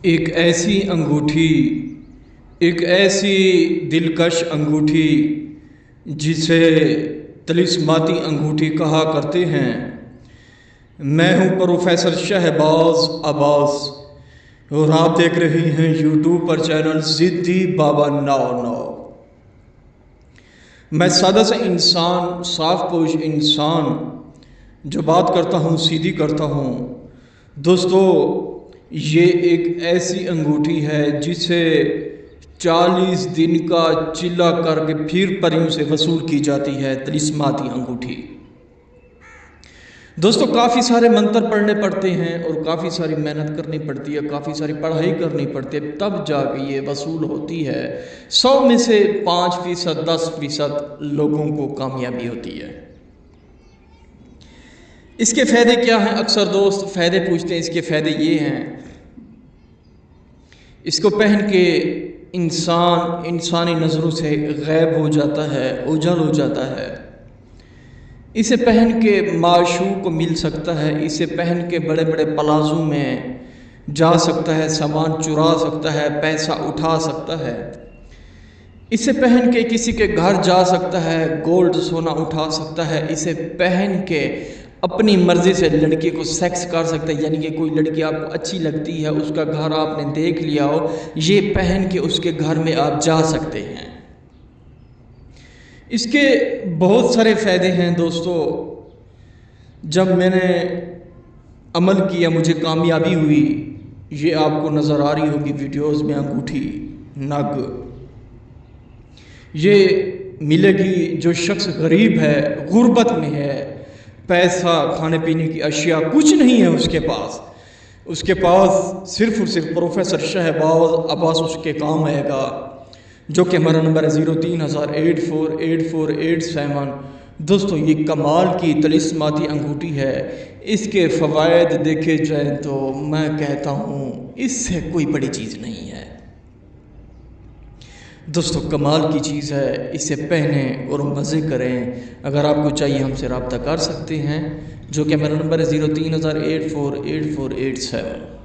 एक ऐसी अंगूठी, एक ऐसी दिलकश अंगूठी जिसे तिलिस्माती अंगूठी कहा करते हैं। मैं हूं प्रोफेसर शहबाज अब्बास और आप देख रहे हैं यूट्यूब पर चैनल ज़िद्दी बाबा 99। मैं सादा सा इंसान, साफ पोश इंसान जो बात करता हूँ सीधी करता हूँ। दोस्तों, ये एक ऐसी अंगूठी है जिसे 40 दिन का चिल्ला करके फिर परियों से वसूल की जाती है। तिलिस्माती अंगूठी। दोस्तों, काफ़ी सारे मंत्र पढ़ने पड़ते हैं और काफ़ी सारी मेहनत करनी पड़ती है, काफ़ी सारी पढ़ाई करनी पड़ती है, तब जाके ये वसूल होती है। 100 में से 5%, 10% लोगों को कामयाबी होती है। इसके फ़ायदे क्या हैं? अक्सर दोस्त फ़ायदे पूछते हैं। इसके फ़ायदे ये हैं, इसको पहन के इंसान इंसानी नज़रों से गायब हो जाता है, ओझल हो जाता है। इसे पहन के माशूक को मिल सकता है, इसे पहन के बड़े बड़े प्लाज़ों में जा सकता है, सामान चुरा सकता है, पैसा उठा सकता है। इसे पहन के किसी के घर जा सकता है, गोल्ड सोना उठा सकता है। इसे पहन के अपनी मर्ज़ी से लड़की को सेक्स कर सकता है, यानी कि कोई लड़की आपको अच्छी लगती है, उसका घर आपने देख लिया हो, ये पहन के उसके घर में आप जा सकते हैं। इसके बहुत सारे फ़ायदे हैं दोस्तों। जब मैंने अमल किया, मुझे कामयाबी हुई। ये आपको नज़र आ रही होगी वीडियोज़ में अंगूठी, नग। ये मिलेगी जो शख्स गरीब है, गुर्बत में है, पैसा, खाने पीने की अशिया कुछ नहीं है उसके पास। उसके पास सिर्फ़ और सिर्फ प्रोफेसर शहबाज अब्बास उसके काम आएगा, जो कि हमारा नंबर है 03,0848487। दोस्तों, ये कमाल की तिलिस्माती अंगूठी है। इसके फ़वायद देखे जाए तो मैं कहता हूँ इससे कोई बड़ी चीज़ नहीं है। दोस्तों, कमाल की चीज़ है। इसे पहने और मज़े करें। अगर आपको चाहिए हमसे रब्ता कर सकते हैं, जो कि मेरा नंबर है 03,0848487।